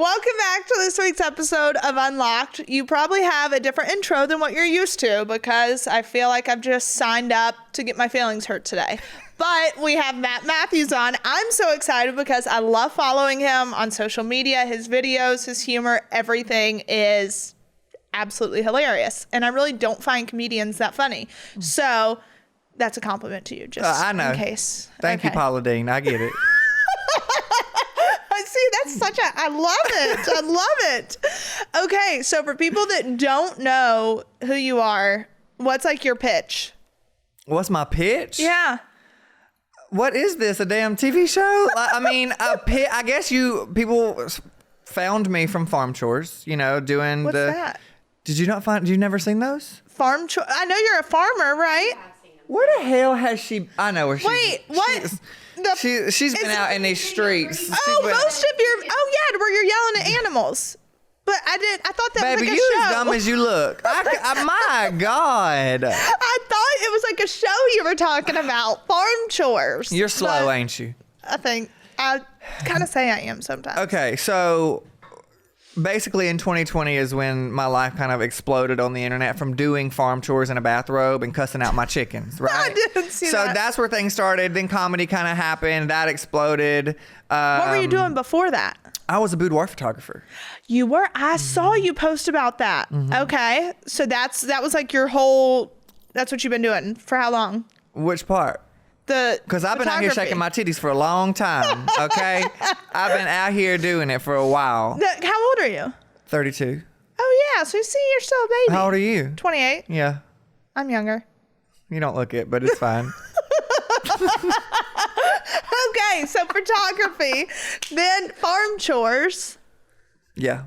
Welcome back to this week's episode of Unlocked. You probably have a different intro than what you're used to because I feel like I've just signed up to get my feelings hurt today. But we have Matt Mathews on. I'm so excited because I love following him on social media. His videos, his humor, everything is absolutely hilarious. And I really don't find comedians that funny. So that's a compliment to you, just I know. In case. Thank you, Paula Dean. I get it. See, that's I love it. I love it. Okay, so for people that don't know who you are, what's like your pitch? What's my pitch? Yeah. What is this, a damn TV show? I guess people found me from Farm Chores, doing What's that? Did you never seen those? Farm Chores? I know you're a farmer, right? Where the hell has she? I know where she. Wait, what? She's been out in these streets. Most of your. Oh yeah, where you're yelling at animals. But I thought that was like a show. Baby, you as dumb as you look. My God. I thought it was like a show you were talking about. Farm Chores. You're slow, ain't you? I think I kind of say I am sometimes. Okay, so basically in 2020 is when my life kind of exploded on the internet from doing farm chores in a bathrobe and cussing out my chickens, right? I didn't see that. So that's where things started. Then comedy kind of happened. That exploded. What were you doing before that? I was a boudoir photographer. You were? I saw you post about that. Mm-hmm. Okay. So that was like your whole, that's what you've been doing for how long? Which part? Because I've been out here shaking my titties for a long time, okay? I've been out here doing it for a while. How old are you? 32. Oh, yeah. So you see, you're still a baby. How old are you? 28. Yeah. I'm younger. You don't look it, but it's fine. Okay, so photography, then farm chores. Yeah.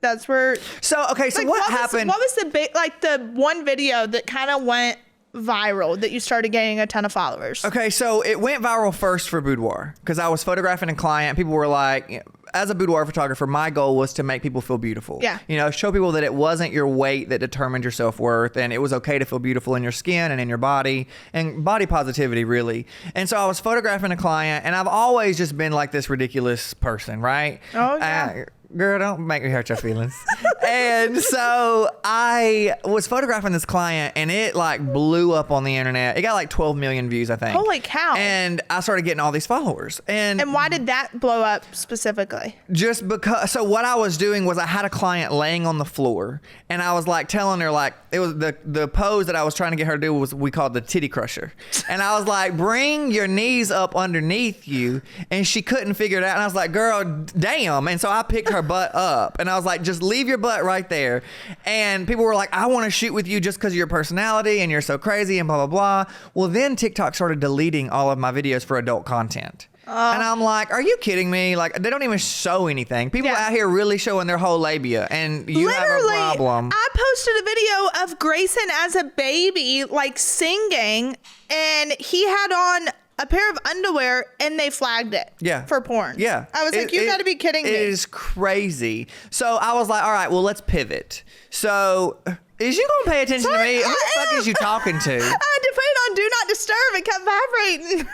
That's where. So, okay, so what happened? What was the one video that kind of went viral that you started getting a ton of followers? Okay, so it went viral first for boudoir because I was photographing a client. People were like, as a boudoir photographer, my goal was to make people feel beautiful. Yeah. Show people that it wasn't your weight that determined your self-worth, and it was okay to feel beautiful in your skin and in your body, and body positivity, really. And so I was photographing a client, and I've always just been like this ridiculous person, right? Oh, yeah. Girl, don't make me hurt your feelings. And so I was photographing this client, and it like blew up on the internet. It got like 12 million views, I think. Holy cow. And I started getting all these followers. And why did that blow up specifically? Just because, so what I was doing was I had a client laying on the floor, and I was like telling her, like, it was the pose that I was trying to get her to do was we called the titty crusher. And I was like, bring your knees up underneath you. And she couldn't figure it out. And I was like, girl, damn. And so I picked her butt up, and I was like, just leave your butt right there. And people were like, I want to shoot with you just because of your personality and you're so crazy and blah, blah, blah. Well, then TikTok started deleting all of my videos for adult content. And I'm like, are you kidding me? Like, they don't even show anything. People out here really showing their whole labia, and you have a problem. I posted a video of Grayson as a baby, like singing, and he had on a pair of underwear, and they flagged it for porn. Yeah. I was like, you got to be kidding me. It is crazy. So I was like, all right, well, let's pivot. So is you going to pay attention to me? Who the fuck is you talking to? I had to put it on Do Not Disturb. It kept vibrating.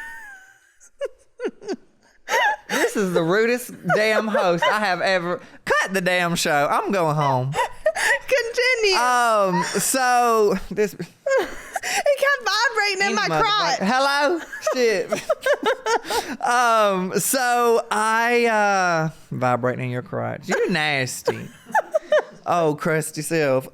This is the rudest damn host I have ever. Cut the damn show. I'm going home. Continue. So this. It kept vibrating in my crotch. Hello? Shit. So I vibrating in your crotch. You're nasty. Oh, crusty self.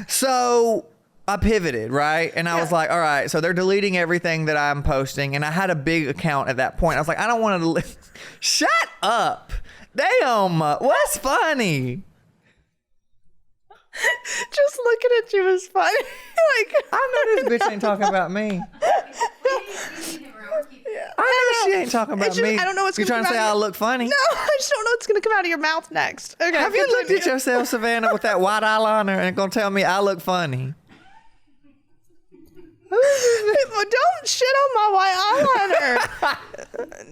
So I pivoted, right? And I was like, all right, so they're deleting everything that I'm posting. And I had a big account at that point. I was like, I don't want to shut up. Damn. What's funny? Just looking at you is funny. Like, I know this bitch ain't talking about me. I know she ain't talking about me. I don't know what's going to come out. You're trying to say I look funny? No, I just don't know what's going to come out of your mouth next. Okay. Have you looked at yourself, Savannah, with that white eyeliner and going to tell me I look funny? Don't shit on my white eyeliner.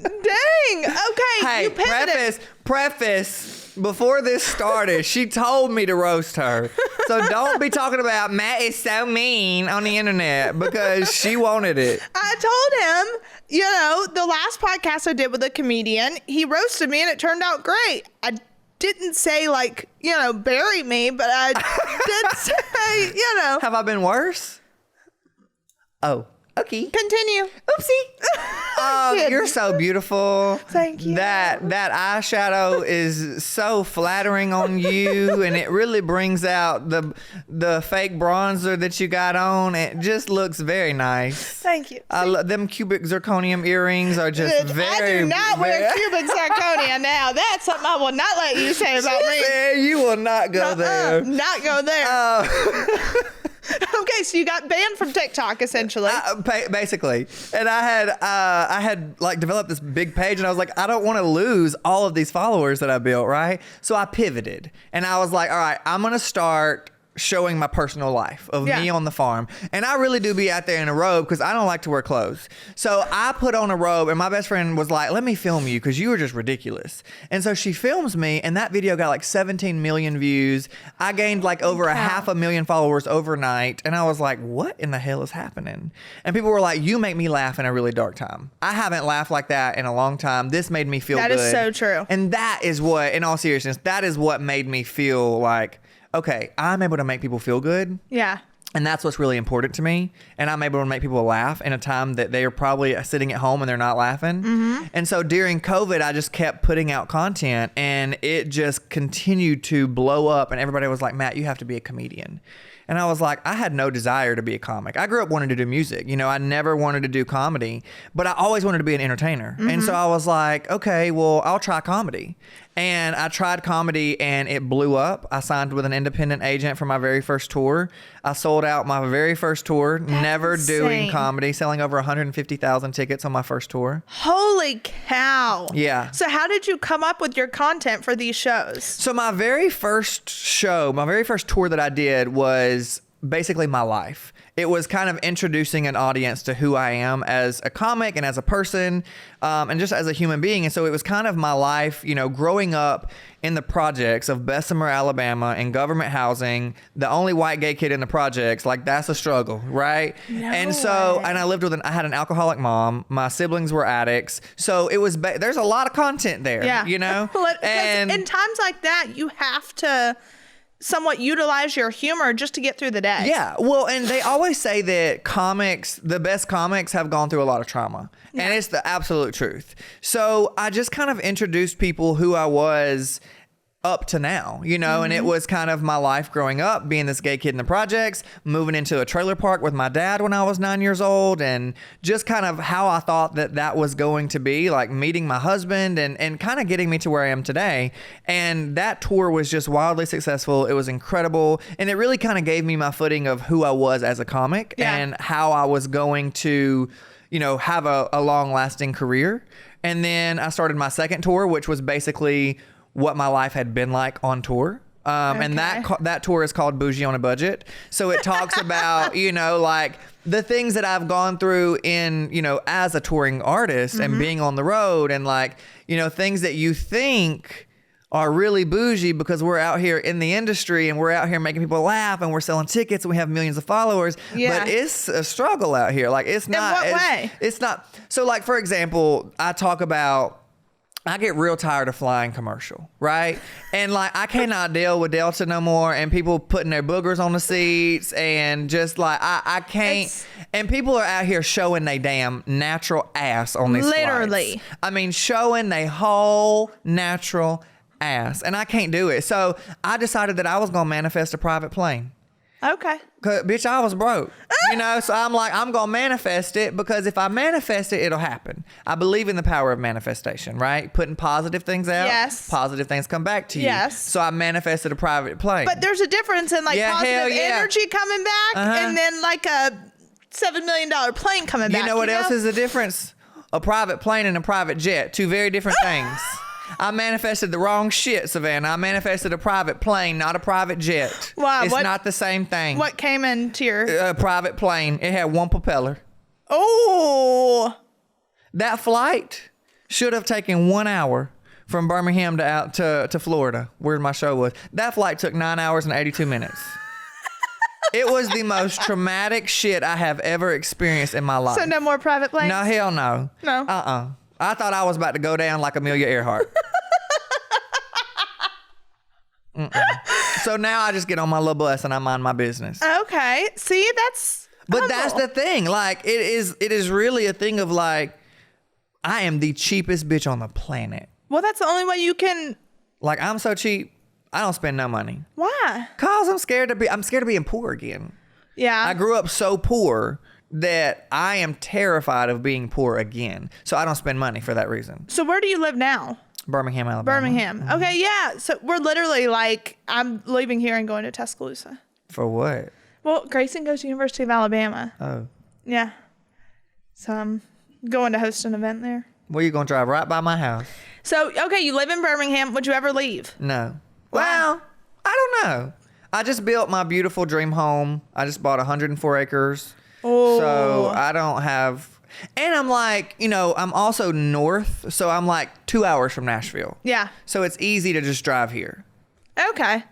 Dang. Okay. Hey, you pivoted. preface. Before this started, she told me to roast her. So don't be talking about Matt is so mean on the internet because she wanted it. I told him, the last podcast I did with a comedian, he roasted me and it turned out great. I didn't say like, bury me, but I did say, Have I been worse? Oh, okay. Continue. Oopsie. You're so beautiful. Thank you. That eyeshadow is so flattering on you, and it really brings out the fake bronzer that you got on. It just looks very nice. Thank you. I love them cubic zirconium earrings are just very. I do not wear cubic zirconia now. That's something I will not let you say about me. You will not go there. Not go there. Okay, so you got banned from TikTok essentially. Basically. And I had like developed this big page, and I was like, I don't want to lose all of these followers that I built, right? So I pivoted, and I was like, all right, I'm going to start showing my personal life of me on the farm. And I really do be out there in a robe because I don't like to wear clothes. So I put on a robe, and my best friend was like, let me film you because you were just ridiculous. And so she films me, and that video got like 17 million views. I gained like over 500,000 followers overnight. And I was like, what in the hell is happening? And people were like, you make me laugh in a really dark time. I haven't laughed like that in a long time. This made me feel good. That is so true. And that is what, in all seriousness, that is what made me feel like, okay, I'm able to make people feel good. Yeah. And that's what's really important to me. And I'm able to make people laugh in a time that they are probably sitting at home and they're not laughing. Mm-hmm. And so during COVID, I just kept putting out content, and it just continued to blow up. And everybody was like, Matt, you have to be a comedian. And I was like, I had no desire to be a comic. I grew up wanting to do music. I never wanted to do comedy, but I always wanted to be an entertainer. Mm-hmm. And so I was like, okay, well, I'll try comedy. And I tried comedy, and it blew up. I signed with an independent agent for my very first tour. I sold out my very first tour, never doing comedy, selling over 150,000 tickets on my first tour. Holy cow. Yeah. So how did you come up with your content for these shows? So my very first tour that I did was basically my life. It was kind of introducing an audience to who I am as a comic and as a person, and just as a human being. And so it was kind of my life, growing up in the projects of Bessemer, Alabama, in government housing, the only white gay kid in the projects. Like, that's a struggle, right? And I lived with I had an alcoholic mom. My siblings were addicts. So it was, there's a lot of content there, And in times like that, you have to somewhat utilize your humor just to get through the day. Yeah. Well, and they always say that the best comics have gone through a lot of trauma. Yeah. And it's the absolute truth. So I just kind of introduced people who I was up to now, and it was kind of my life growing up, being this gay kid in the projects, moving into a trailer park with my dad when I was 9 years old, and just kind of how I thought that was going to be, like meeting my husband and kind of getting me to where I am today. And that tour was just wildly successful. It was incredible. And it really kind of gave me my footing of who I was as a comic and how I was going to, have a long lasting career. And then I started my second tour, which was basically what my life had been like on tour. And that tour is called Bougie on a Budget. So it talks about, like the things that I've gone through in, as a touring artist and being on the road, and like, things that you think are really bougie because we're out here in the industry and we're out here making people laugh and we're selling tickets and we have millions of followers. Yeah. But it's a struggle out here. Like, it's not. In what way? It's not. So like, for example, I get real tired of flying commercial, right? And like, I cannot deal with Delta no more, and people putting their boogers on the seats, and just like, I can't. And people are out here showing they damn natural ass on these literally flights. I mean, showing they whole natural ass, and I can't do it. So I decided that I was gonna manifest a private plane. Okay. Cause bitch, I was broke, so I'm like, I'm going to manifest it, because if I manifest it, it'll happen. I believe in the power of manifestation, right? Putting positive things out. Yes. Positive things come back to you. Yes. So I manifested a private plane. But there's a difference in like positive energy coming back and then like a $7 million plane coming back. You know what else is the difference? A private plane and a private jet. Two very different things. I manifested the wrong shit, Savannah. I manifested a private plane, not a private jet. Wow. It's not the same thing. What came into your... private plane. It had one propeller. Oh. That flight should have taken 1 hour from Birmingham to Florida, where my show was. That flight took 9 hours and 82 minutes. It was the most traumatic shit I have ever experienced in my life. So no more private planes? No, hell no. No. I thought I was about to go down like Amelia Earhart. So now I just get on my little bus and I mind my business. Okay. See, that's But humble. that's the thing. Like, it is really a thing of like, I am the cheapest bitch on the planet. Well, that's the only way you can. Like, I'm so cheap, I don't spend no money. Why? Cause I'm scared of being poor again. Yeah. I grew up so poor that I am terrified of being poor again. So I don't spend money for that reason. So where do you live now? Birmingham, Alabama. Birmingham. Okay, yeah. So we're literally like, I'm leaving here and going to Tuscaloosa. For what? Well, Grayson goes to University of Alabama. Oh. Yeah. So I'm going to host an event there. Well, you're going to drive right by my house. So, okay, you live in Birmingham. Would you ever leave? No. Wow. Well, I don't know. I just built my beautiful dream home. I just bought 104 acres. Oh. So I don't have... And I'm like, I'm also north. So I'm like 2 hours from Nashville. Yeah. So it's easy to just drive here. Okay.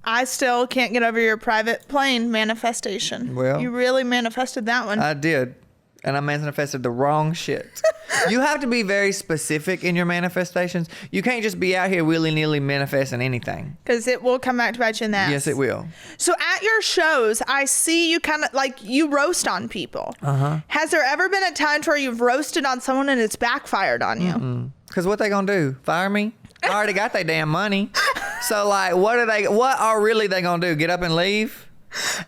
I still can't get over your private plane manifestation. Well, you really manifested that one. I did. And I manifested the wrong shit. You have to be very specific in your manifestations. You can't just be out here willy-nilly manifesting anything. Because it will come back to bite you in the ass. Yes, it will. So at your shows, I see you kind of like you roast on people. Uh-huh. Has there ever been a time where you've roasted on someone and it's backfired on you? Because what they gonna do? Fire me? I already got their damn money. So like, what are really they gonna do? Get up and leave?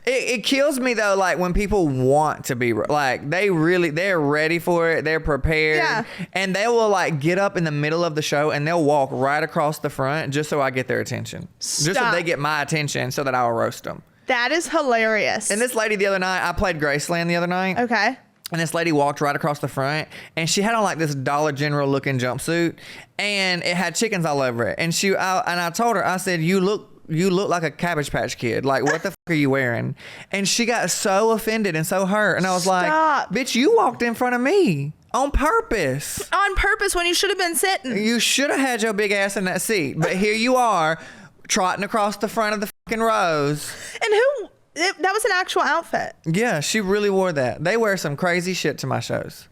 It kills me though, like when people want to be like, they're ready for it, they're prepared, Yeah. and they will like get up in the middle of the show and they'll walk right across the front just so I get their attention, just so Stop. they get my attention so that I'll roast them. That is hilarious. And this lady the other night, I played Graceland the other night. Okay. And this lady walked right across the front, and she had on like this Dollar General looking jumpsuit, and it had chickens all over it. And I told her, I said, you look like a Cabbage Patch Kid. Like, what the fuck are you wearing? And she got so offended and so hurt. And I was Stop. like, bitch, you walked in front of me on purpose. On purpose when you should have been sitting. You should have had your big ass in that seat. But here you are, trotting across the front of the fucking rows. And that was an actual outfit. Yeah, she really wore that. They wear some crazy shit to my shows.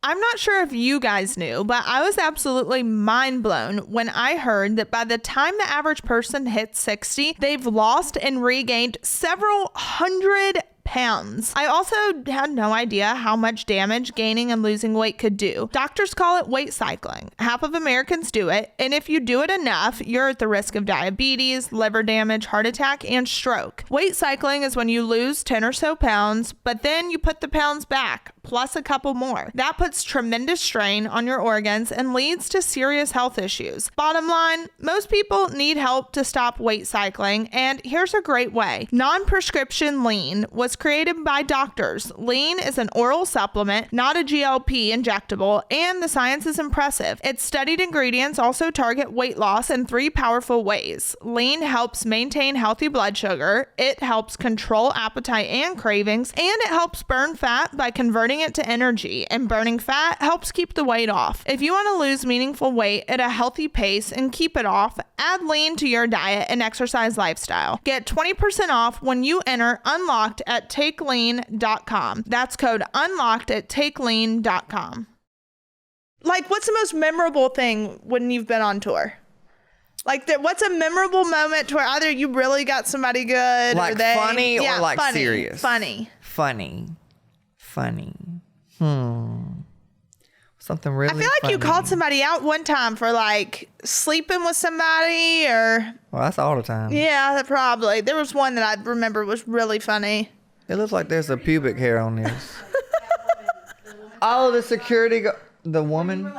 I'm not sure if you guys knew, but I was absolutely mind blown when I heard that by the time the average person hits 60, they've lost and regained several hundred pounds. I also had no idea how much damage gaining and losing weight could do. Doctors call it weight cycling. Half of Americans do it, and if you do it enough, you're at the risk of diabetes, liver damage, heart attack, and stroke. Weight cycling is when you lose 10 or so pounds, but then you put the pounds back, plus a couple more. That puts tremendous strain on your organs and leads to serious health issues. Bottom line, most people need help to stop weight cycling, and here's a great way. Non-prescription lean was created by doctors. Lean is an oral supplement, not a GLP injectable, and the science is impressive. Its studied ingredients also target weight loss in 3 powerful ways. Lean helps maintain healthy blood sugar, it helps control appetite and cravings, and it helps burn fat by converting it to energy, and burning fat helps keep the weight off. If you want to lose meaningful weight at a healthy pace and keep it off, add lean to your diet and exercise lifestyle. Get 20% off when you enter Unlocked at takelean.com. That's code Unlocked at takelean.com. Like, what's the most memorable thing when you've been on tour? Like, what's a memorable moment where either you really got somebody good, Like or they funny, or like funny, serious? Funny. Something really I feel like you funny. called somebody out one time for like sleeping with somebody, or Well, that's all the time. yeah, that probably. There was one that I remember was really funny. It looks like there's a pubic hair on this. Oh, the security the woman.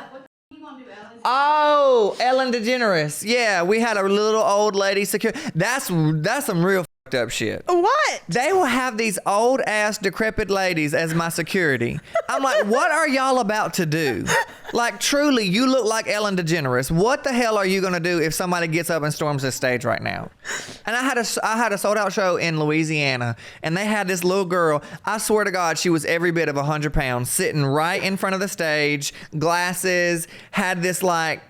Oh, Ellen DeGeneres. Yeah, we had a little old lady security. That's some real fucked up shit. What? They will have these old ass decrepit ladies as my security. I'm like, what are y'all about to do? Like, truly, you look like Ellen DeGeneres. What the hell are you gonna do if somebody gets up and storms this stage right now? And I had a sold out show in Louisiana, and they had this little girl. I swear to God, she was every bit of 100 pounds, sitting right in front of the stage, glasses, had this like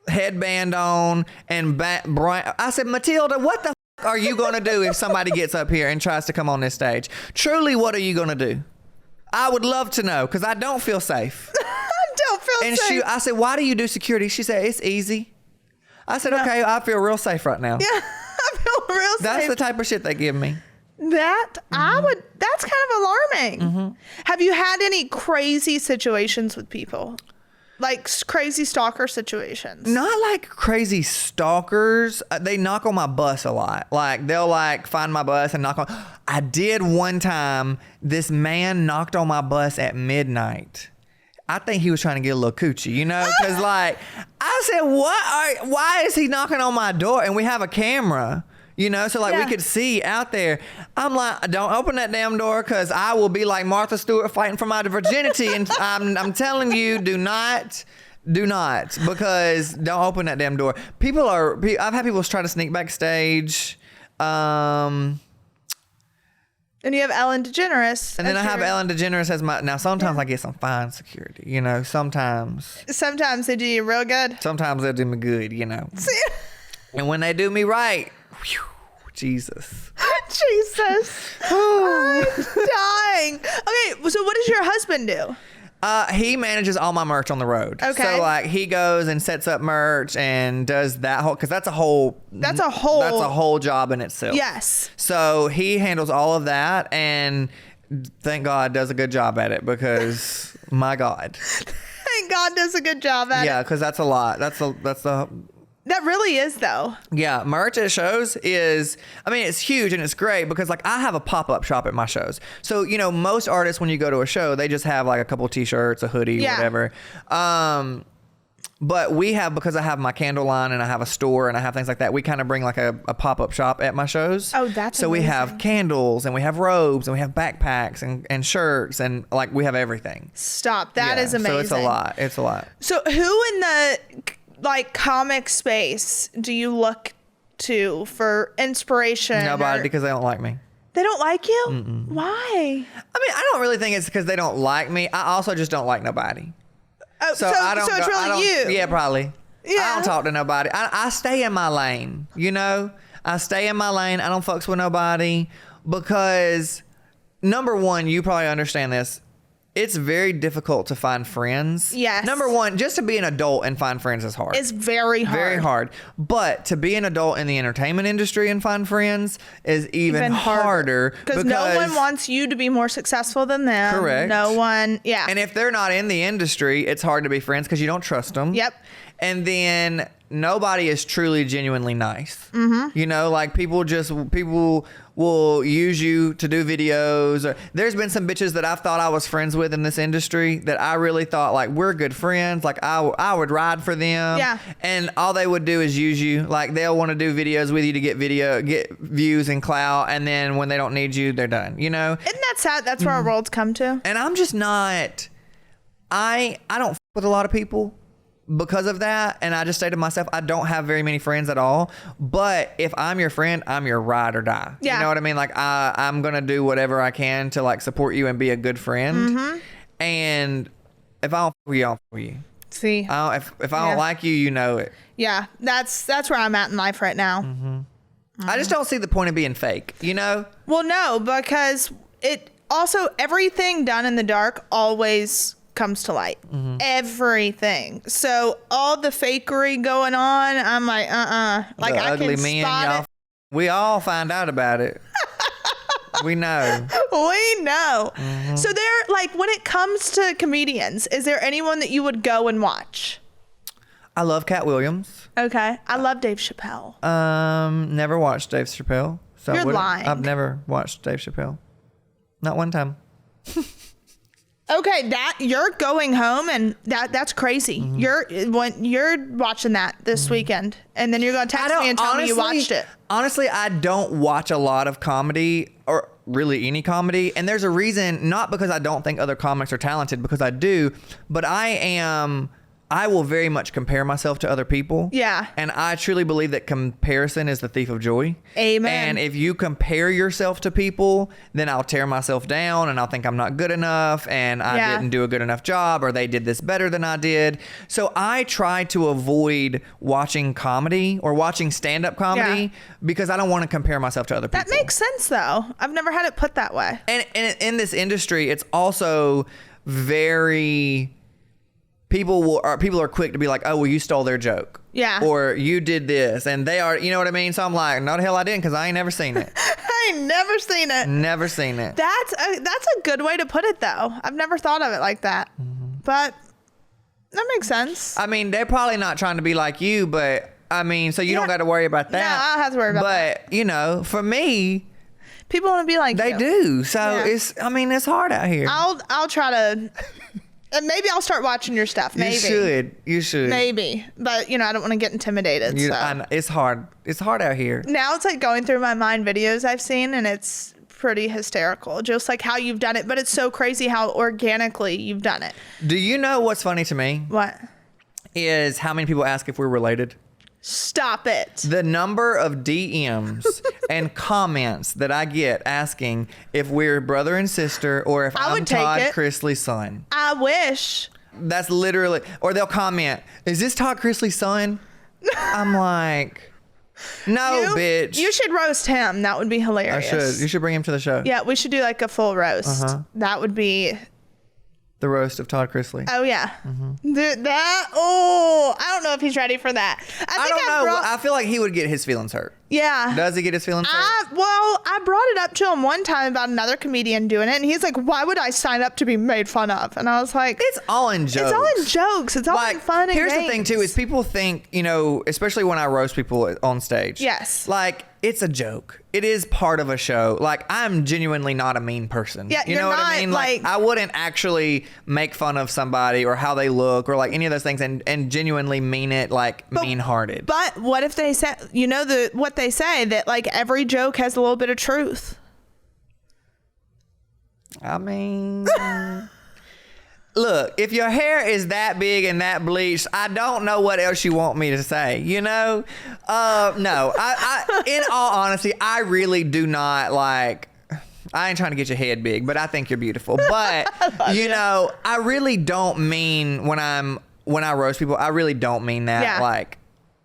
headband on, and I said, Matilda, what the are you going to do if somebody gets up here and tries to come on this stage? Truly, what are you going to do? I would love to know, because I don't feel safe. I don't feel And safe. I said, why do you do security? She said, it's easy. I said, okay, I feel real safe right now. Yeah, I feel real safe. That's the type of shit they give me. That's kind of alarming. Have you had any crazy situations with people? Like crazy stalker situations? Not like crazy stalkers. They knock on my bus a lot. Like they'll like find my bus and knock on. I did one time. This man knocked on my bus at midnight. I think he was trying to get a little coochie, you know? Because like I said, why is he knocking on my door? And we have a camera. You know, so like we could see out there. I'm like, don't open that damn door because I will be like Martha Stewart fighting for my virginity. And I'm telling you, do not, because don't open that damn door. I've had people try to sneak backstage. And you have Ellen DeGeneres. And then I have Ellen DeGeneres as my, now sometimes I get some fine security, you know, sometimes. Sometimes they do you real good. Sometimes they do me good, you know. And when they do me right, whew, Jesus. I'm dying. Okay, so what does your husband do? He manages all my merch on the road. Okay. So like he goes and sets up merch and does that whole, because that's a whole job in itself. Yes. So he handles all of that and thank God does a good job at it because my God. Thank God does a good job at it. Yeah, because that's a lot. That really is, though. Yeah, merch at shows is, I mean, it's huge and it's great because like I have a pop-up shop at my shows. So, you know, most artists when you go to a show, they just have like a couple t-shirts, a hoodie, whatever. But we have, because I have my candle line and I have a store and I have things like that, we kind of bring like a pop-up shop at my shows. Oh, that's so amazing. We have candles and we have robes and we have backpacks and shirts and like we have everything. Stop. That is amazing. So it's a lot. It's a lot. So who in the like comic space do you look to for inspiration? Nobody, because they don't like me. They don't like you? Mm-mm. Why? I mean, I don't really think it's because they don't like me. I also just don't like nobody. Oh, so it's really you. Yeah, probably. Yeah. I don't talk to nobody. I stay in my lane, you know? I stay in my lane. I don't fucks with nobody because, number one, you probably understand this. It's very difficult to find friends. Yes. Number one, just to be an adult and find friends is hard. It's very hard. Very hard. But to be an adult in the entertainment industry and find friends is even harder. Because no one wants you to be more successful than them. Correct. No one, yeah. And if they're not in the industry, it's hard to be friends because you don't trust them. Yep. And then nobody is truly genuinely nice. Mm-hmm. You know, like people will use you to do videos. There's been some bitches that I've thought I was friends with in this industry that I really thought like we're good friends. Like I would ride for them. Yeah. And all they would do is use you. Like they'll want to do videos with you to get views and clout. And then when they don't need you, they're done. You know? Isn't that sad? That's where our world's come to. And I'm just not, I don't f with a lot of people because of that. And I just say to myself, I don't have very many friends at all. But if I'm your friend, I'm your ride or die. Yeah. You know what I mean? Like I'm going to do whatever I can to like support you and be a good friend. Mm-hmm. And if I don't f with you, I don't f with you. See, if I don't like you, you know it. Yeah, that's where I'm at in life right now. I just don't see the point of being fake, you know? Well, no, because it also, everything done in the dark always comes to light. Everything. So all the fakery going on, I'm like, like The I ugly can men, spot y'all. it. We all find out about it. We know. We know. So there, like, when it comes to comedians, is there anyone that you would go and watch? I love Cat Williams. Okay. I love Dave Chappelle. Never watched Dave Chappelle. So You're lying. I've never watched Dave Chappelle. Not one time. Okay, that you're going home and that's crazy. You're watching that this weekend, and then you're gonna text me and tell me you watched it. Honestly, I don't watch a lot of comedy or really any comedy, and there's a reason. Not because I don't think other comics are talented, because I do, but I will very much compare myself to other people. Yeah. And I truly believe that comparison is the thief of joy. Amen. And if you compare yourself to people, then I'll tear myself down and I'll think I'm not good enough and I didn't do a good enough job, or they did this better than I did. So I try to avoid watching comedy or watching stand-up comedy because I don't want to compare myself to other people. That makes sense, though. I've never had it put that way. And in this industry, it's also very... people are quick to be like, oh, well, you stole their joke. Yeah. Or you did this, and they are, you know what I mean? So I'm like, no, the hell I didn't, because I ain't never seen it. I ain't never seen it. Never seen it. That's a good way to put it, though. I've never thought of it like that. But that makes sense. I mean, they're probably not trying to be like you, but I mean, so you don't got to worry about that. No, I don't have to worry about that. But, you know, for me, people want to be like they you. do. So Yeah. it's hard out here. I'll try to, and maybe I'll start watching your stuff. Maybe. You should. Maybe. But, you know, I don't want to get intimidated. So. I know, it's hard. It's hard out here. Now it's like going through my mind videos I've seen, and it's pretty hysterical. Just like how you've done it. But it's so crazy how organically you've done it. Do you know what's funny to me? What? Is how many people ask if we're related. Stop it. The number of DMs and comments that I get asking if we're brother and sister or if I'm Todd Chrisley's son. I wish. That's literally, or they'll comment, is this Todd Chrisley's son? I'm like, no, bitch. You should roast him. That would be hilarious. I should. You should bring him to the show. Yeah, we should do like a full roast. That would be... The roast of Todd Chrisley. Oh, yeah. Dude, I don't know if he's ready for that. I don't know. I feel like he would get his feelings hurt. Yeah. Does he get his feelings hurt? Well, I brought it up to him one time about another comedian doing it, and he's like, why would I sign up to be made fun of? And I was like... It's all in jokes. It's all in jokes. It's all in fun and here's games. the thing, too, is people think, you know, especially when I roast people on stage. Yes. Like, it's a joke. It is part of a show. Like, I'm genuinely not a mean person. Yeah, you know what I mean? Like, I wouldn't actually make fun of somebody or how they look or like any of those things and genuinely mean it like mean-hearted. But what if they say, you know, what they say, that like every joke has a little bit of truth? I mean... Look, if your hair is that big and that bleached, I don't know what else you want me to say, you know? No, I in all honesty, I really do not like, I ain't trying to get your head big, but I think you're beautiful. But, you know, I really don't mean when I roast people, I really don't mean that like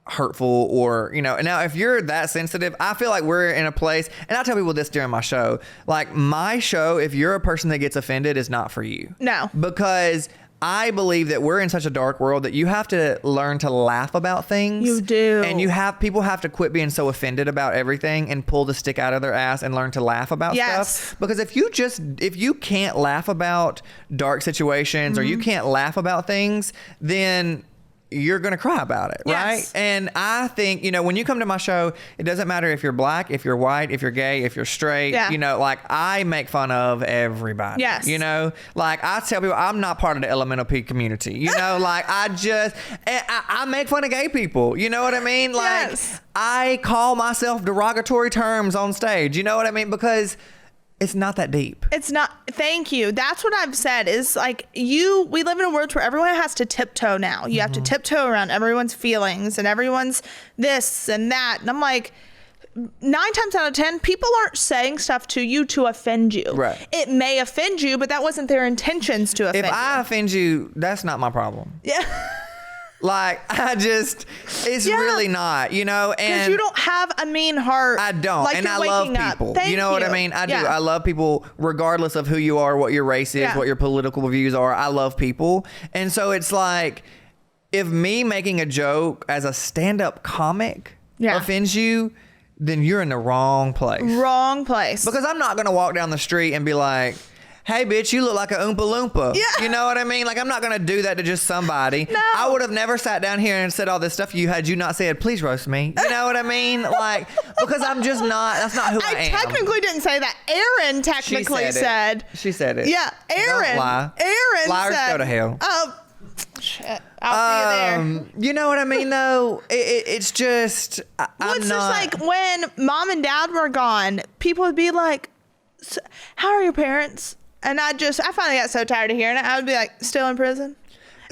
hurtful or, you know. Now, if you're that sensitive, I feel like we're in a place, and I tell people this during my show, like my show, if you're a person that gets offended, is not for you. No. Because I believe that we're in such a dark world that you have to learn to laugh about things. You do. And people have to quit being so offended about everything and pull the stick out of their ass and learn to laugh about stuff. Because if you can't laugh about dark situations or you can't laugh about things, then you're going to cry about it, right? Yes. And I think, you know, when you come to my show, it doesn't matter if you're black, if you're white, if you're gay, if you're straight, you know, like I make fun of everybody. Yes. You know, like I tell people I'm not part of the elemental P community, you know, like I make fun of gay people. You know what I mean? Like I call myself derogatory terms on stage. You know what I mean? Because it's not that deep. It's not. Thank you. That's what I've said is like we live in a world where everyone has to tiptoe now. You have to tiptoe around everyone's feelings and everyone's this and that. And I'm like, 9 times out of 10, people aren't saying stuff to you to offend you. Right. It may offend you, but that wasn't their intentions to offend you. If I offend you, that's not my problem. Yeah. Like, it's really not, you know? And because you don't have a mean heart. I don't. Like, and I you're love waking people. up. Thank you know what I mean? I do. I love people regardless of who you are, what your race is, what your political views are. I love people. And so it's like, if me making a joke as a stand-up comic offends you, then you're in the wrong place. Wrong place. Because I'm not going to walk down the street and be like, hey, bitch, you look like a Oompa Loompa. Yeah. You know what I mean? Like, I'm not going to do that to just somebody. No. I would have never sat down here and said all this stuff had you not said, please roast me. You know what I mean? Like, because I'm just not, that's not who I am. I technically didn't say that. Aaron technically said. She said it. Yeah, Aaron. Don't lie. Aaron Liars said. go to hell. Oh, shit. I'll see you there. You know what I mean, though? It's just, It's just like when mom and dad were gone, people would be like, how are your parents? And I finally got so tired of hearing it. I would be like, still in prison?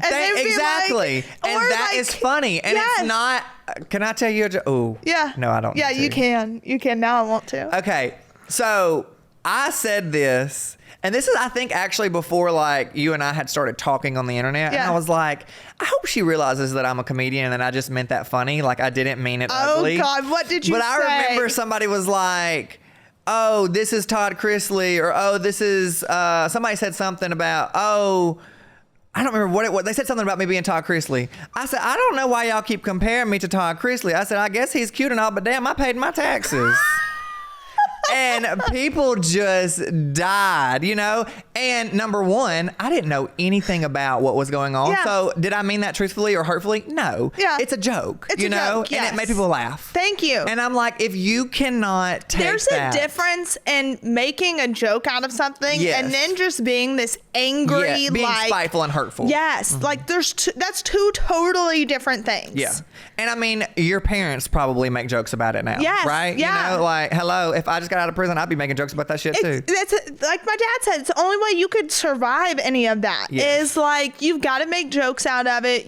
And exactly. Like, and that is funny. And it's not, can I tell you a joke? Oh, yeah. No, I don't. Yeah, you can. You can. Now I want to. Okay. So I said this, and this is, I think, actually before like you and I had started talking on the internet. Yeah. And I was like, I hope she realizes that I'm a comedian and I just meant that funny. Like I didn't mean it ugly. Oh, God. What did you say? But I remember somebody was like, oh, this is Todd Chrisley, or oh, this is somebody said something about, oh, I don't remember what it was. They said something about me being Todd Chrisley. I said, I don't know why y'all keep comparing me to Todd Chrisley. I said, I guess he's cute and all, but damn, I paid my taxes. And people just died, you know? And number one, I didn't know anything about what was going on. Yeah. So did I mean that truthfully or hurtfully? No. Yeah. It's a joke, It's you a know? joke, yes. And it made people laugh. Thank you. And I'm like, if you cannot take There's that. a difference in making a joke out of something Yes. and then just being this angry, Yeah, being like spiteful and hurtful. Yes, like that's two totally different things. Yeah. And I mean, your parents probably make jokes about it now. Yes, Right? yeah. You know, like, hello, if I just got out of prison, I'd be making jokes about that shit too. That's like my dad said, it's the only way you could survive any of that Yes. is like you've got to make jokes out of it.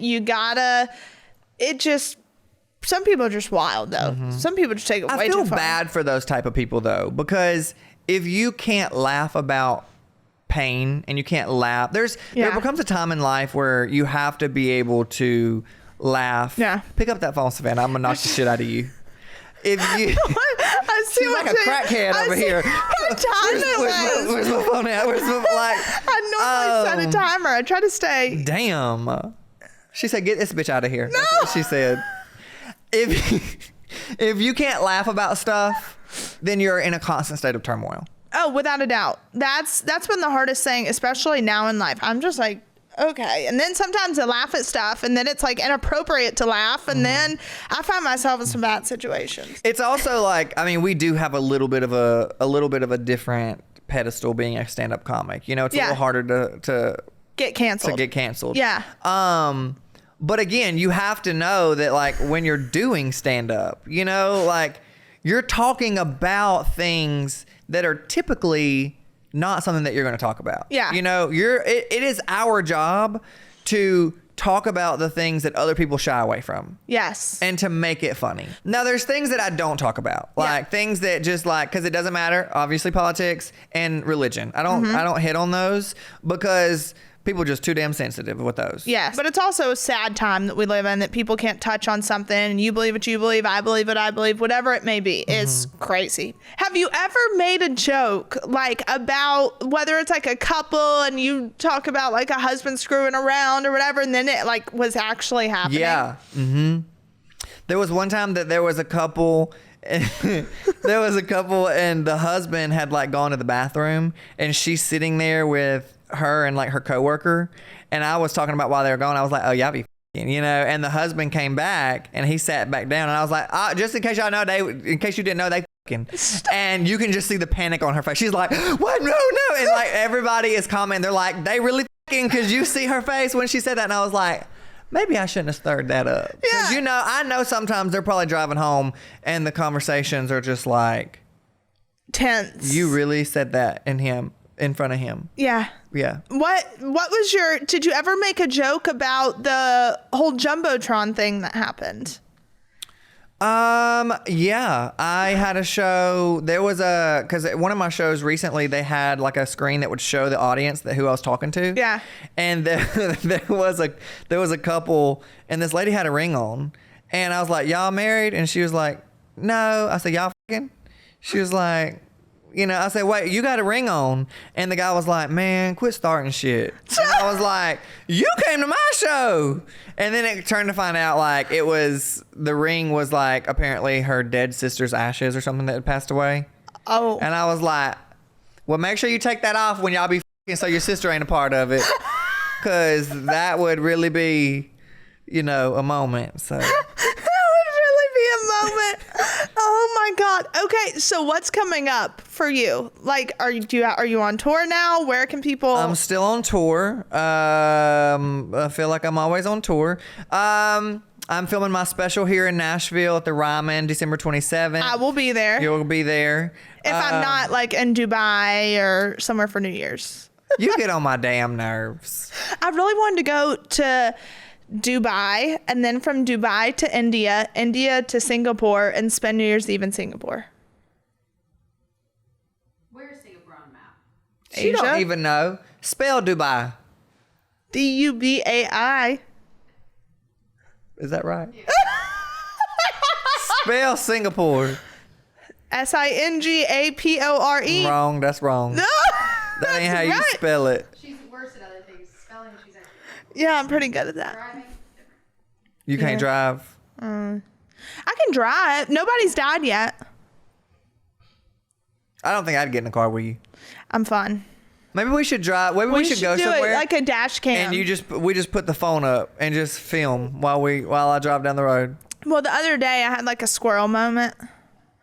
Some people are just wild though. Some people just take it way I too feel far. bad for those type of people though, because if you can't laugh about pain and you can't laugh, there becomes a time in life where you have to be able to laugh. Yeah. Pick up that phone, Savannah. I'm gonna knock the shit out of you. If you, I see she's like a crackhead over here. What time it was. Where's my phone at? Where's my like? I normally set a timer. I try to stay. Damn. She said, "Get this bitch out of here." That's what she said. If you can't laugh about stuff, then you're in a constant state of turmoil. Oh, without a doubt. That's been the hardest thing, especially now in life. I'm just like, okay. And then sometimes I laugh at stuff and then it's like inappropriate to laugh. And then I find myself in some bad situations. It's also like, I mean, we do have a little bit of a different pedestal being a stand-up comic. You know, it's a little harder to Get canceled. get canceled. Yeah. But again, you have to know that like when you're doing stand-up, you know, like you're talking about things that are typically not something that you're going to talk about. Yeah. You know, it is our job to talk about the things that other people shy away from. Yes. And to make it funny. Now, there's things that I don't talk about, like things that just like, because it doesn't matter. Obviously, politics and religion. I don't hit on those because people are just too damn sensitive with those. Yes. But it's also a sad time that we live in, that people can't touch on something and you believe what you believe, I believe what I believe, whatever it may be. It's crazy. Have you ever made a joke like about whether it's like a couple and you talk about like a husband screwing around or whatever, and then it like was actually happening? Yeah. There was one time that there was a couple and the husband had like gone to the bathroom and she's sitting there with her and like her coworker, and I was talking about while they were gone, I was like, oh, y'all be f***ing, you know, and the husband came back and he sat back down and I was like, just in case y'all know, in case you didn't know, they f***ing. And you can just see the panic on her face. She's like, what? No. And like everybody is commenting, they're like, they really f***ing, because you see her face when she said that. And I was like, maybe I shouldn't have stirred that up. Because, you know, I know sometimes they're probably driving home and the conversations are just like, tense. you really said that in front of him. Yeah. Yeah. What was did you ever make a joke about the whole Jumbotron thing that happened? Yeah, I had a show. There was because one of my shows recently, they had like a screen that would show the audience who I was talking to. Yeah. And there was a couple, and this lady had a ring on, and I was like, y'all married? And she was like, no. I said, y'all fucking? She was like, you know, I said, wait, you got a ring on? And the guy was like, man, quit starting shit. And I was like, you came to my show. And then it turned to find out like the ring was like apparently her dead sister's ashes or something that had passed away. Oh. And I was like, well, make sure you take that off when y'all be f***ing so your sister ain't a part of it. Because that would really be, you know, a moment. So. Moment. Oh my God. Okay, so what's coming up for you? Like, are you on tour now? Where can people? I'm still on tour. I feel like I'm always on tour. I'm filming my special here in Nashville at the Ryman, December 27th. I will be there. You'll be there. If I'm not like in Dubai or somewhere for New Year's. You get on my damn nerves. I really wanted to go to Dubai, and then from Dubai to India to Singapore, and spend New Year's Eve in Singapore. Where's Singapore on the map? She Asia? don't even know. Spell Dubai. Dubai. Is that right? Spell Singapore. Singapore. Wrong. That's wrong. No, That ain't how you right. spell it. She's worse at other things. Spelling, she's actually. Yeah, I'm pretty good at that. You can't drive? I can drive. Nobody's died yet. I don't think I'd get in the car with you. I'm fine. Maybe we should drive. Maybe we should go do somewhere. It like a dash cam. And we just put the phone up and just film while I drive down the road. Well, the other day I had like a squirrel moment.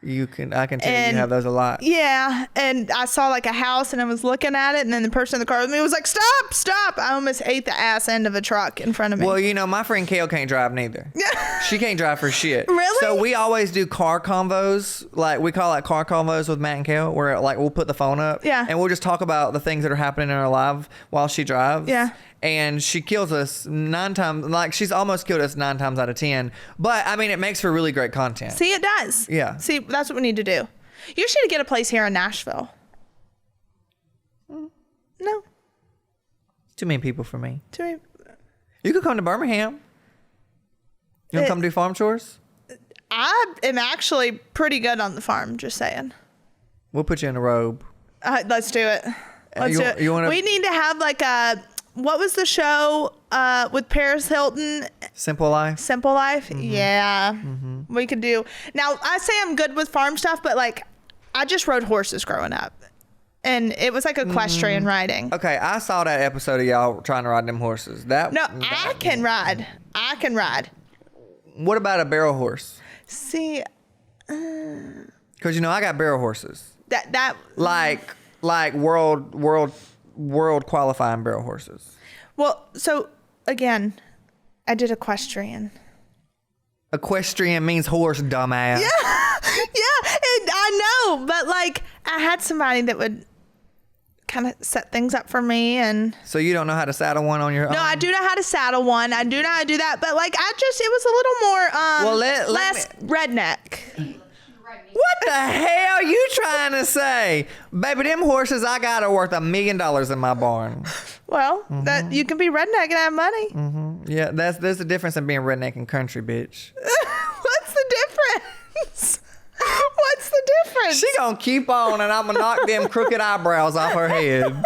I can tell you have those a lot. Yeah, and I saw like a house and I was looking at it, and then the person in the car with me was like, stop. I almost ate the ass end of a truck in front of me. Well, my friend Kale can't drive neither. She can't drive for shit. Really? So we always do car convos, like we call it car convos with Matt and Kale, where like we'll put the phone up, and we'll just talk about the things that are happening in our life while she drives. Yeah. And she kills us 9 times, like she's almost killed us 9 times out of 10. But I mean, it makes for really great content. See, it does. Yeah. See, that's what we need to do. You should get a place here in Nashville. No. Too many people for me. Too many. You could come to Birmingham. You want to come do farm chores? I am actually pretty good on the farm, just saying. We'll put you in a robe. Let's do it. Let's do it. We need to have like what was the show with Paris Hilton? Simple Life. Simple Life? Mm-hmm. Yeah. Mm-hmm. We could do. Now, I say I'm good with farm stuff, but like I just rode horses growing up. And it was like equestrian riding. Okay, I saw that episode of y'all trying to ride them horses. I can ride. What about a barrel horse? See, because I got barrel horses. That like world qualifying barrel horses. Well, so again, I did equestrian. Equestrian means horse, dumbass. Yeah, and I know, but like I had somebody that would kind of set things up for me, and so you don't know how to saddle one on your own? No, I do know how to saddle one. I do know how to do that, but like it was a little more less redneck. What the hell you trying to say? Baby, them horses I got are worth $1 million in my barn. Well, that you can be redneck and have money. Mm-hmm. Yeah, there's a difference in being redneck and country, bitch. What's the difference? What's the difference? She gonna keep on and I'm gonna knock them crooked eyebrows off her head.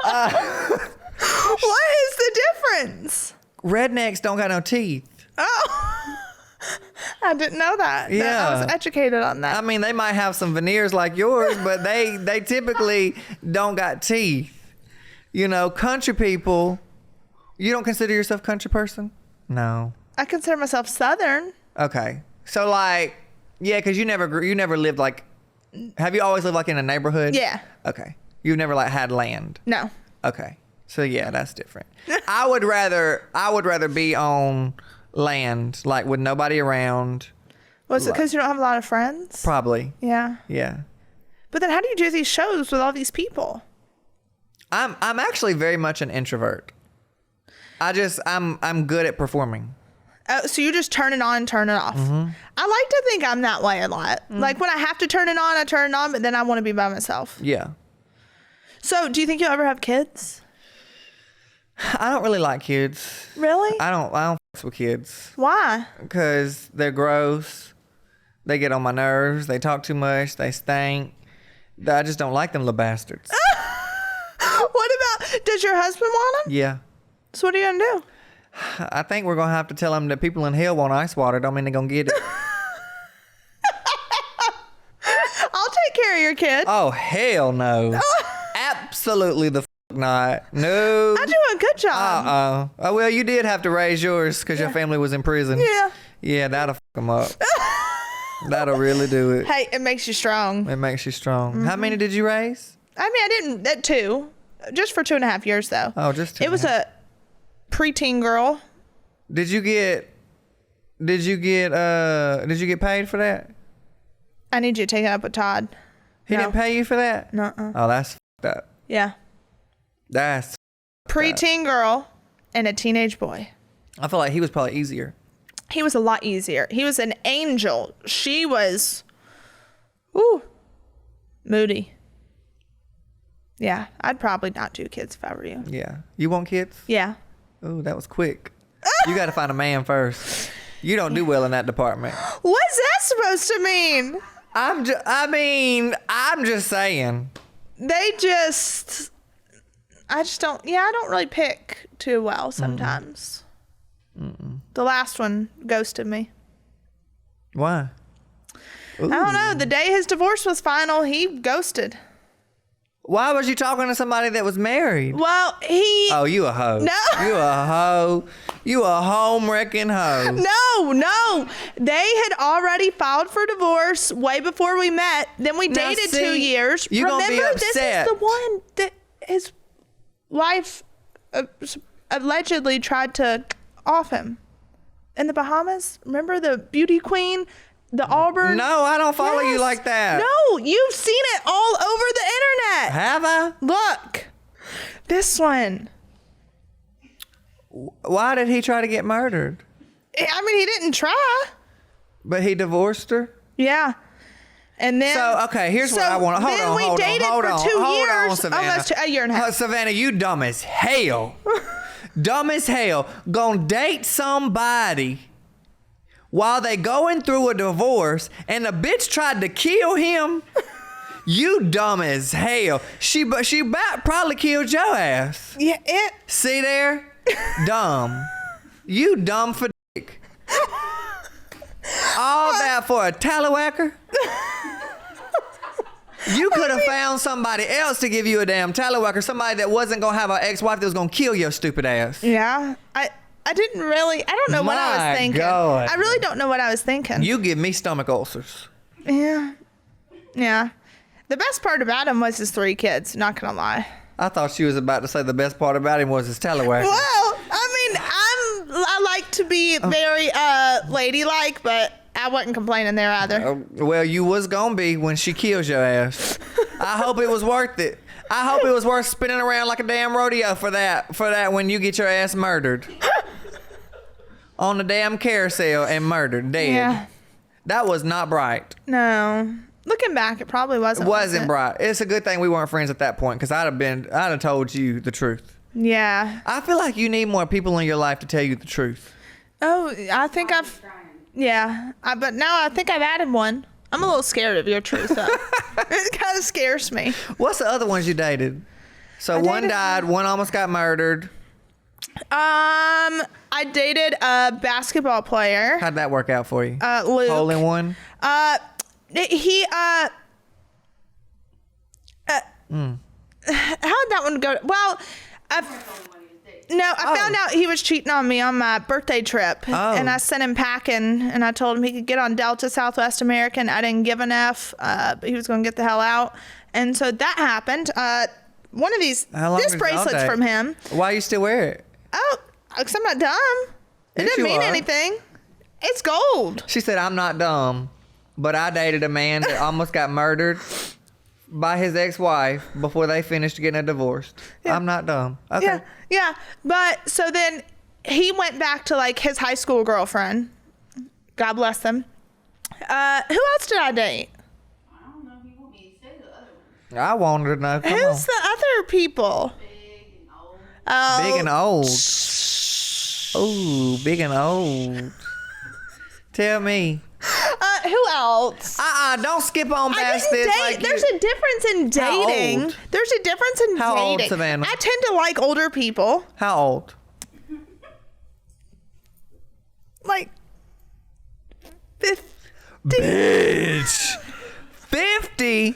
What is the difference? Rednecks don't got no teeth. Oh. I didn't know that. Yeah. I was educated on that. I mean, they might have some veneers like yours, but they typically don't got teeth. Country people, you don't consider yourself a country person? No. I consider myself Southern. Okay. So yeah, because you never lived like, have you always lived like in a neighborhood? Yeah. Okay. You've never like had land? No. Okay. So yeah, that's different. I would rather be on land, like with nobody around. Was it because you don't have a lot of friends? Probably. Yeah. Yeah. But then how do you do these shows with all these people? I'm actually very much an introvert. I'm good at performing. So you just turn it on and turn it off. Mm-hmm. I like to think I'm that way a lot. Mm-hmm. Like when I have to turn it on, I turn it on, but then I want to be by myself. Yeah. So do you think you'll ever have kids? I don't really like kids. Really? I don't f with kids. Why? Because they're gross. They get on my nerves. They talk too much. They stink. I just don't like them little bastards. What about, does your husband want them? Yeah. So what are you going to do? I think we're going to have to tell them that people in hell want ice water. Don't mean they're going to get it. I'll take care of your kid. Oh, hell no. Absolutely the not. No. I do a good job. Oh, well, you did have to raise yours because your family was in prison. Yeah. Yeah, that'll f them up. That'll really do it. Hey, it makes you strong. It makes you strong. Mm-hmm. How many did you raise? I mean, I didn't, 2. Just for 2.5 years, though. Oh, just 2. It was a preteen girl. Did you get paid for that? I need you to take it up with Todd. He didn't pay you for that? Nuh-uh. Oh, that's f***ed up. Yeah. That's preteen girl and a teenage boy. I feel like he was probably easier. He was a lot easier. He was an angel. She was, moody. Yeah, I'd probably not do kids if I were you. Yeah. You want kids? Yeah. Ooh, that was quick. You got to find a man first. You don't do well in that department. What's that supposed to mean? I'm just saying. They just, I just don't. Yeah, I don't really pick too well sometimes. The last one ghosted me. Why? Ooh. I don't know. The day his divorce was final, he ghosted. Why was you talking to somebody that was married? Well, he... Oh, you a hoe. No. You a hoe. You a home-wrecking hoe. No. They had already filed for divorce way before we met. Then we dated 2 years. You're going to be upset. This is the one that his wife allegedly tried to off him. In the Bahamas. Remember the beauty queen? The Auburn? No, I don't follow you like that. No, you've seen it all over the internet. Have I? Look. This one. Why did he try to get murdered? I mean, he didn't try. But he divorced her? Yeah. And then... So, okay, here's what I want to... Hold on, we dated for 2 years. Savannah. Almost a year and a half. Savannah, you dumb as hell. Dumb as hell. Gonna date somebody... while they going through a divorce and the bitch tried to kill him. You dumb as hell. She probably killed your ass. Yeah, See there? Dumb. You dumb for dick. All that for a tallywhacker? You could have found somebody else to give you a damn tallywhacker. Somebody that wasn't going to have an ex-wife that was going to kill your stupid ass. Yeah. I didn't really... I don't know what I was thinking. God. I really don't know what I was thinking. You give me stomach ulcers. Yeah. The best part about him was his 3 kids, not gonna lie. I thought she was about to say the best part about him was his tallywhacker. Well, I mean, I like to be very ladylike, but I wasn't complaining there either. Well, you was gonna be when she kills your ass. I hope it was worth it. I hope it was worth spinning around like a damn rodeo for that when you get your ass murdered. On the damn carousel and murdered, dead. Yeah. That was not bright. No. Looking back, it probably wasn't. It wasn't bright. It's a good thing we weren't friends at that point, because I'd have told you the truth. Yeah. I feel like you need more people in your life to tell you the truth. Oh, I think I've... Yeah. But now I think I've added one. I'm a little scared of your truth, though. It kind of scares me. What's the other ones you dated? So one died, one almost got murdered. I dated a basketball player. How'd that work out for you? Luke. Hole in one? How'd that one go? Well, I found out he was cheating on me on my birthday trip. And I sent him packing, and I told him he could get on Delta Southwest American. I didn't give an F, but he was going to get the hell out. And so that happened. One of this bracelet's from him. Why you still wear it? Oh, because I'm not dumb. It Yes, didn't mean anything. It's gold. She said, I'm not dumb, but I dated a man that almost got murdered by his ex-wife before they finished getting a divorce. Yeah. I'm not dumb. Okay. Yeah. But so then he went back to like his high school girlfriend. God bless them. Who else did I date? I don't know. He won't be say the other one. I wanted to know. Who's the other people? Big and old. Oh. Big and old. Ooh, big and old. Tell me. Who else? Don't skip on past this. There's a difference in dating. How old? There's a difference in How dating. old, Savannah? I tend to like older people. How old? Like 50. Bitch. 50?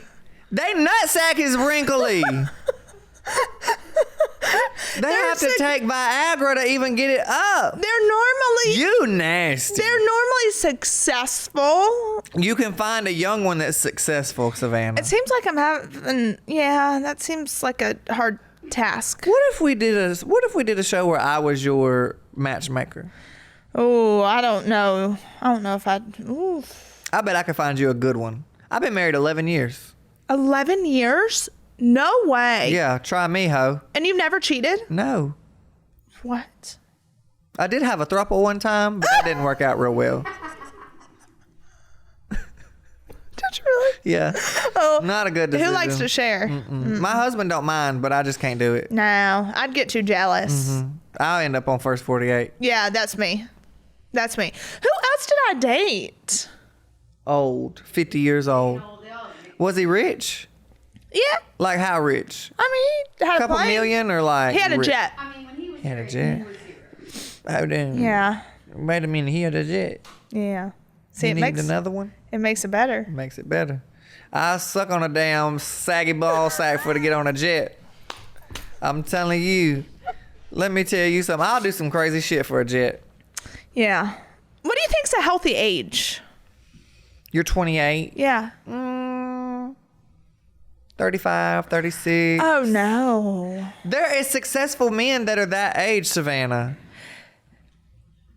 They nutsack is wrinkly. They have to take Viagra to even get it up. They're normally... You nasty. They're normally successful. You can find a young one that's successful, Savannah. It seems like I'm having... Yeah, that seems like a hard task. What if we did a show where I was your matchmaker? Oh, I don't know. I don't know if I'd... Ooh. I bet I could find you a good one. I've been married 11 years. 11 years? No way. Yeah, try me, ho. And you've never cheated? No. What? I did have a throuple one time, but that didn't work out real well. Did you really? Yeah. Oh, not a good decision. Who likes to share? My husband don't mind, but I just can't do it. No, I'd get too jealous. I'll end up on first 48. Yeah, that's me. That's me. Who else did I date? Old. 50 years old. Was he rich? Yeah. Like how rich? I mean, he had Couple a plane. million or like? He had a rich? jet. I mean, when he was He had a zero, jet. he was zero. Oh damn. Yeah. Wait a minute, he had a jet. Yeah. See, You it need makes another one? it makes it better. Makes it better. I suck on a damn saggy ball sack for to get on a jet. I'm telling you. Let me tell you something. I'll do some crazy shit for a jet. Yeah. What do you think's a healthy age? You're 28. Yeah. 35, 36. Oh no. There is successful men that are that age, Savannah.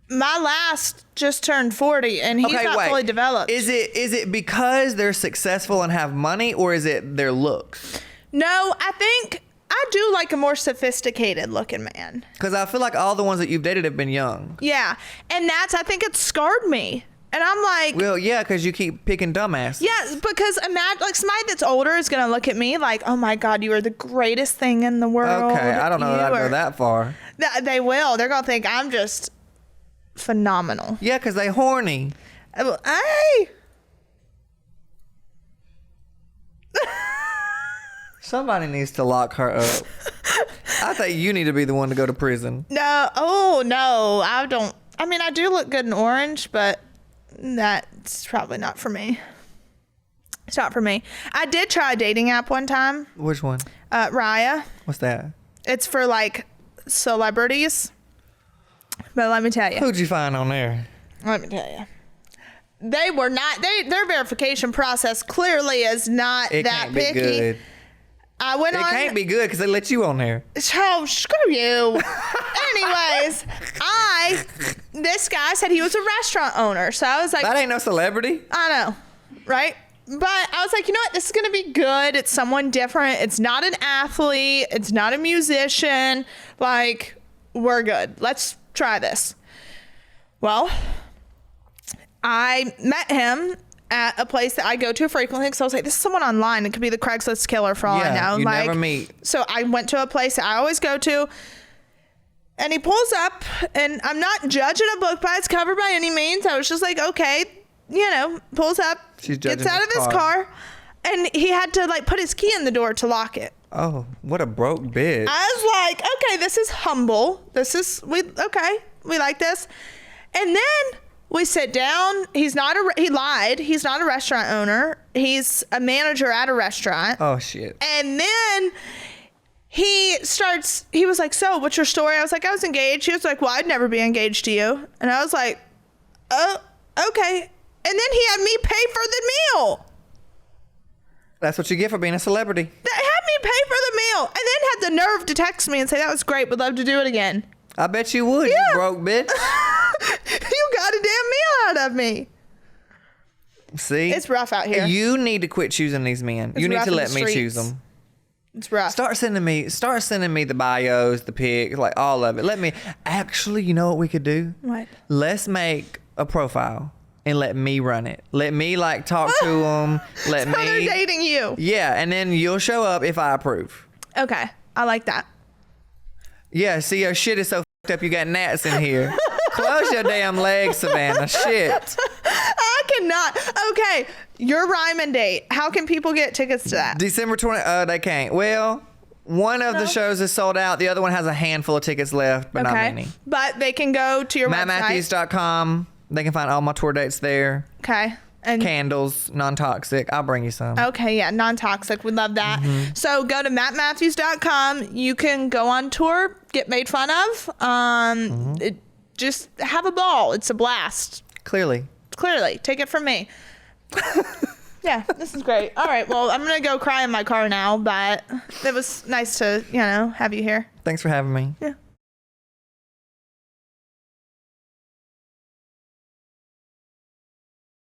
My last just turned 40 and he's not fully developed. Is it because they're successful and have money, or is it their looks? No, I think I do like a more sophisticated looking man. Because I feel like all the ones that you've dated have been young. Yeah. And I think it scarred me. And I'm like, Well, yeah, because you keep picking dumbass. yeah, because imagine like somebody that's older is going to look at me like, oh my God, you are the greatest thing in the world. Okay, I don't know You that I'd are- go that far. They will. They're going to think I'm just phenomenal. Yeah, because they horny. Hey. Somebody needs to lock her up. I think you need to be the one to go to prison. No. Oh, no. I don't. I mean, I do look good in orange, but that's probably not for me. It's not for me. I did try a dating app one time. Which one? Raya. What's that? It's for like celebrities. But let me tell you. Who'd you find on there? Let me tell you. They were not. Their verification process clearly is not It that can't be picky. good. I went It on. can't be good because they let you on there. Oh, screw you. Anyways, this guy said he was a restaurant owner. So I was like, That ain't no celebrity. I know, right? But I was like, you know what? This is going to be good. It's someone different. It's not an athlete. It's not a musician. Like, we're good. Let's try this. Well, I met him at a place that I go to frequently because I was like, this is someone online. It could be the Craigslist killer for all I know. you like, never meet. So I went to a place that I always go to. And he pulls up, and I'm not judging a book by its cover by any means. I was just like, okay, pulls up, She's gets judging out of his his car, and he had to like put his key in the door to lock it. Oh, what a broke bitch. I was like, okay, this is humble. We like this. And then we sit down. He lied. He's not a restaurant owner. He's a manager at a restaurant. Oh, shit. And then he was like, so what's your story? I was like, I was engaged. He was like, well, I'd never be engaged to you. And I was like, oh, okay. And then he had me pay for the meal. That's what you get for being a celebrity. That had me pay for the meal. And then had the nerve to text me and say, that was great. Would love to do it again. I bet you would, Yeah. you broke bitch. You got a damn meal out of me. See? It's rough out here. You need to quit choosing these men. It's You need rough to in let the me streets. choose them. It's rough. Start sending me the bios, the pics, like all of it. Actually, you know what we could do? What? Let's make a profile and let me run it. Let me like talk to them. Let So they're me. dating you. Yeah, and then you'll show up if I approve. Okay. I like that. Yeah, see, your shit is so fucked up. You got gnats in here. Close your damn legs, Savannah. Shit. I cannot. Okay. Your rhyme date. How can people get tickets to that? December 20. They can't. Well, one of the shows is sold out. The other one has a handful of tickets left, but not many. But they can go to your website. MattMathews.com. They can find all my tour dates there. Okay. And Candles, non-toxic. I'll bring you some. okay, yeah, non-toxic. We love that. So go to mattmathews.com. You can go on tour, get made fun of. Just have a ball. It's a blast. Clearly. Take it from me. Yeah, this is great. All right, well, I'm going to go cry in my car now, but it was nice to, have you here. Thanks for having me. Yeah.